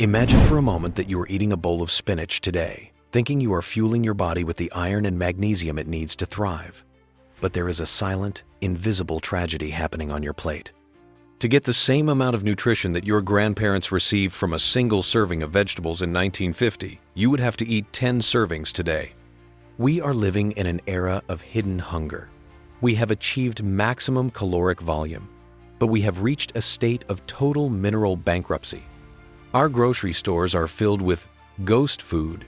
Imagine for a moment that you are eating a bowl of spinach today, thinking you are fueling your body with the iron and magnesium it needs to thrive. But there is a silent, invisible tragedy happening on your plate. To get the same amount of nutrition that your grandparents received from a single serving of vegetables in 1950, you would have to eat 10 servings today. We are living in an era of hidden hunger. We have achieved maximum caloric volume, but we have reached a state of total mineral bankruptcy. Our grocery stores are filled with ghost food,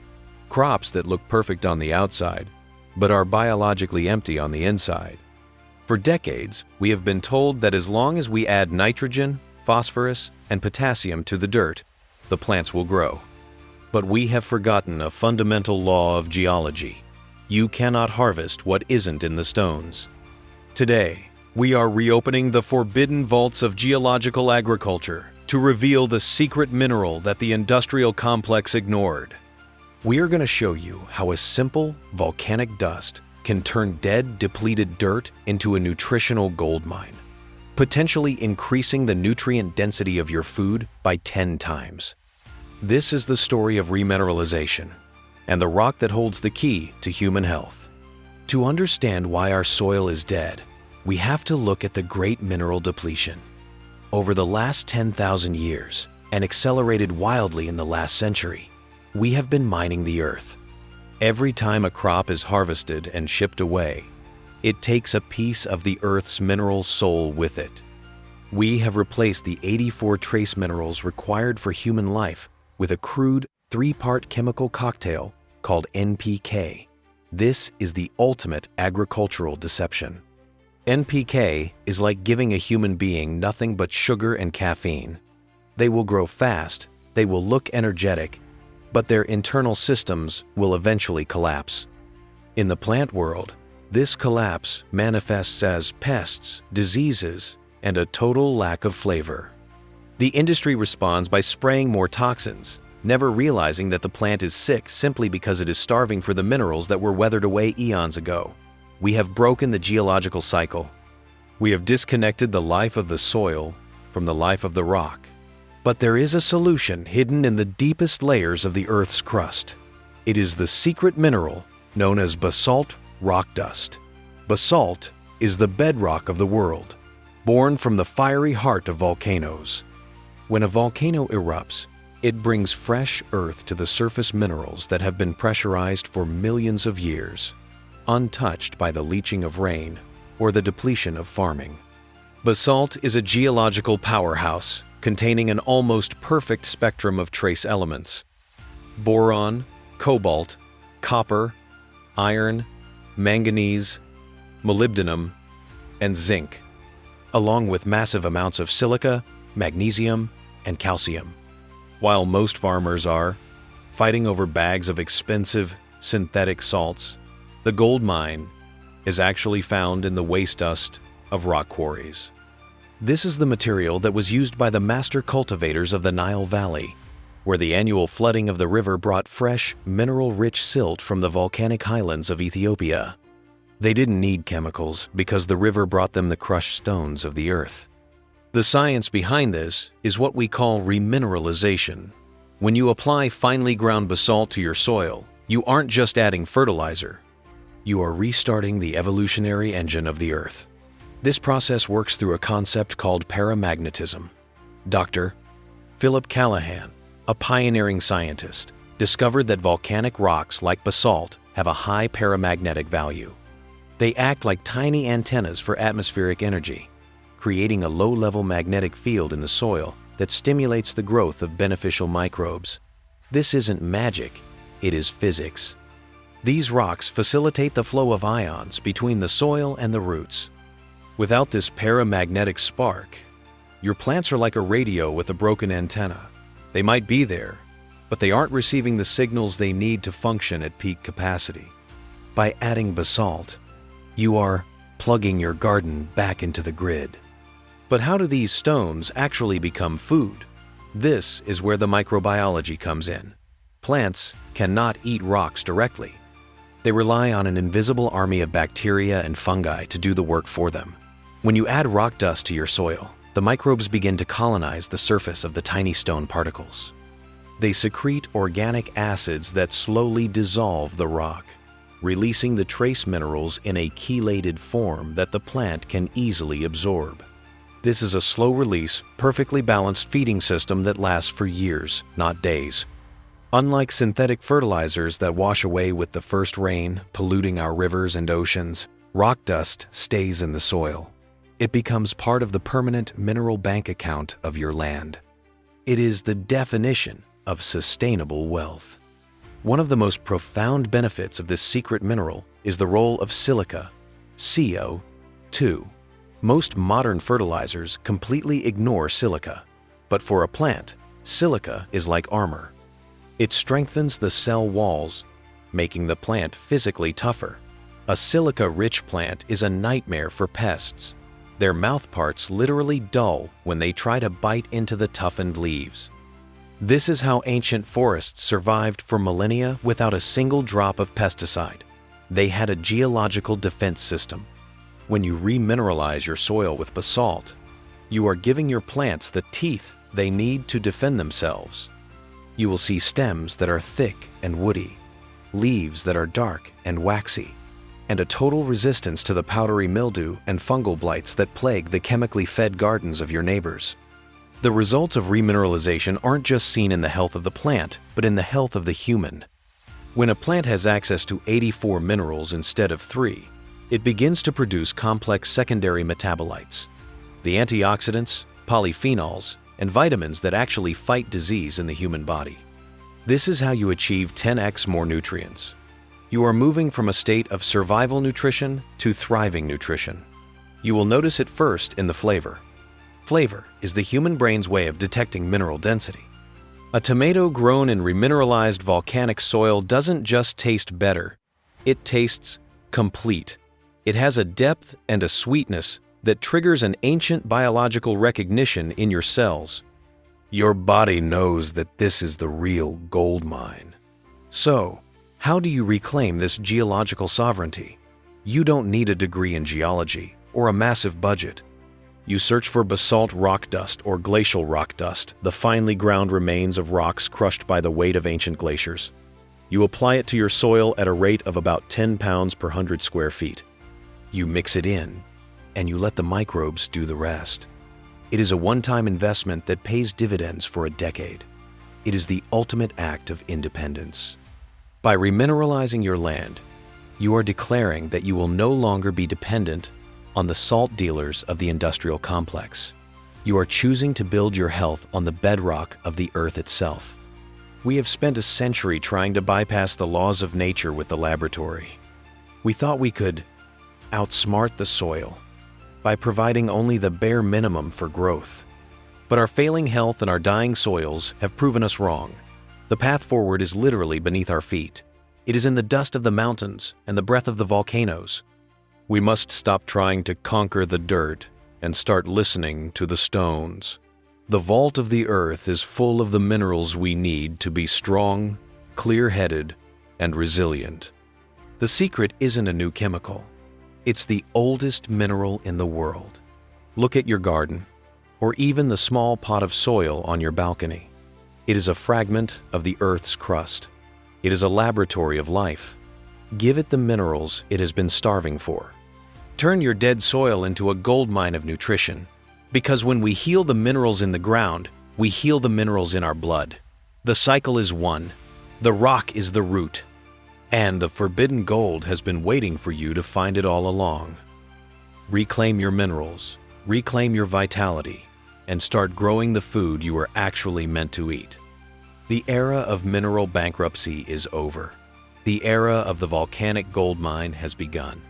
crops that look perfect on the outside, but are biologically empty on the inside. For decades, we have been told that as long as we add nitrogen, phosphorus, and potassium to the dirt, the plants will grow. But we have forgotten a fundamental law of geology. You cannot harvest what isn't in the stones. Today, we are reopening the forbidden vaults of geological agriculture to reveal the secret mineral that the industrial complex ignored. We are going to show you how a simple volcanic dust can turn dead, depleted dirt into a nutritional gold mine, potentially increasing the nutrient density of your food by 10 times. This is the story of remineralization and the rock that holds the key to human health. To understand why our soil is dead, we have to look at the great mineral depletion. Over the last 10,000 years, and accelerated wildly in the last century, we have been mining the earth. Every time a crop is harvested and shipped away, it takes a piece of the earth's mineral soul with it. We have replaced the 84 trace minerals required for human life with a crude 3-part chemical cocktail called NPK. This is the ultimate agricultural deception. NPK is like giving a human being nothing but sugar and caffeine. They will grow fast, they will look energetic, but their internal systems will eventually collapse. In the plant world, this collapse manifests as pests, diseases, and a total lack of flavor. The industry responds by spraying more toxins, never realizing that the plant is sick simply because it is starving for the minerals that were weathered away eons ago. We have broken the geological cycle. We have disconnected the life of the soil from the life of the rock. But there is a solution hidden in the deepest layers of the Earth's crust. It is the secret mineral known as basalt rock dust. Basalt is the bedrock of the world, born from the fiery heart of volcanoes. When a volcano erupts, it brings fresh earth to the surface minerals that have been pressurized for millions of years, untouched by the leaching of rain or the depletion of farming. Basalt is a geological powerhouse containing an almost perfect spectrum of trace elements: boron, cobalt, copper, iron, manganese, molybdenum, and zinc, along with massive amounts of silica, magnesium, and calcium. While most farmers are fighting over bags of expensive synthetic salts, the gold mine is actually found in the waste dust of rock quarries. This is the material that was used by the master cultivators of the Nile Valley, where the annual flooding of the river brought fresh, mineral-rich silt from the volcanic highlands of Ethiopia. They didn't need chemicals because the river brought them the crushed stones of the earth. The science behind this is what we call remineralization. When you apply finely ground basalt to your soil, you aren't just adding fertilizer. You are restarting the evolutionary engine of the earth. This process works through a concept called paramagnetism. Dr. Philip Callahan, a pioneering scientist, discovered that volcanic rocks like basalt have a high paramagnetic value. They act like tiny antennas for atmospheric energy, creating a low-level magnetic field in the soil that stimulates the growth of beneficial microbes. This isn't magic, it is physics. These rocks facilitate the flow of ions between the soil and the roots. Without this paramagnetic spark, your plants are like a radio with a broken antenna. They might be there, but they aren't receiving the signals they need to function at peak capacity. By adding basalt, you are plugging your garden back into the grid. But how do these stones actually become food? This is where the microbiology comes in. Plants cannot eat rocks directly. They rely on an invisible army of bacteria and fungi to do the work for them. When you add rock dust to your soil, the microbes begin to colonize the surface of the tiny stone particles. They secrete organic acids that slowly dissolve the rock, releasing the trace minerals in a chelated form that the plant can easily absorb. This is a slow-release, perfectly balanced feeding system that lasts for years, not days. Unlike synthetic fertilizers that wash away with the first rain, polluting our rivers and oceans, rock dust stays in the soil. It becomes part of the permanent mineral bank account of your land. It is the definition of sustainable wealth. One of the most profound benefits of this secret mineral is the role of silica, CO2. Most modern fertilizers completely ignore silica, but for a plant, silica is like armor. It strengthens the cell walls, making the plant physically tougher. A silica-rich plant is a nightmare for pests. Their mouthparts literally dull when they try to bite into the toughened leaves. This is how ancient forests survived for millennia without a single drop of pesticide. They had a geological defense system. When you remineralize your soil with basalt, you are giving your plants the teeth they need to defend themselves. You will see stems that are thick and woody, leaves that are dark and waxy, and a total resistance to the powdery mildew and fungal blights that plague the chemically fed gardens of your neighbors. The results of remineralization aren't just seen in the health of the plant, but in the health of the human. When a plant has access to 84 minerals instead of 3, it begins to produce complex secondary metabolites, the antioxidants, polyphenols, and vitamins that actually fight disease in the human body. This is how you achieve 10x more nutrients. You are moving from a state of survival nutrition to thriving nutrition. You will notice it first in the flavor. Flavor is the human brain's way of detecting mineral density. A tomato grown in remineralized volcanic soil doesn't just taste better, it tastes complete. It has a depth and a sweetness that triggers an ancient biological recognition in your cells. Your body knows that this is the real gold mine. So, how do you reclaim this geological sovereignty? You don't need a degree in geology or a massive budget. You search for basalt rock dust or glacial rock dust, the finely ground remains of rocks crushed by the weight of ancient glaciers. You apply it to your soil at a rate of about 10 pounds per 100 square feet. You mix it in, and you let the microbes do the rest. It is a one-time investment that pays dividends for a decade. It is the ultimate act of independence. By remineralizing your land, you are declaring that you will no longer be dependent on the salt dealers of the industrial complex. You are choosing to build your health on the bedrock of the earth itself. We have spent a century trying to bypass the laws of nature with the laboratory. We thought we could outsmart the soil by providing only the bare minimum for growth. But our failing health and our dying soils have proven us wrong. The path forward is literally beneath our feet. It is in the dust of the mountains and the breath of the volcanoes. We must stop trying to conquer the dirt and start listening to the stones. The vault of the earth is full of the minerals we need to be strong, clear-headed, and resilient. The secret isn't a new chemical. It's the oldest mineral in the world. Look at your garden, or even the small pot of soil on your balcony. It is a fragment of the earth's crust. It is a laboratory of life. Give it the minerals it has been starving for. Turn your dead soil into a gold mine of nutrition, because when we heal the minerals in the ground, we heal the minerals in our blood. The cycle is one. The rock is the root. And the forbidden gold has been waiting for you to find it all along. Reclaim your minerals, reclaim your vitality, and start growing the food you are actually meant to eat. The era of mineral bankruptcy is over. The era of the volcanic gold mine has begun.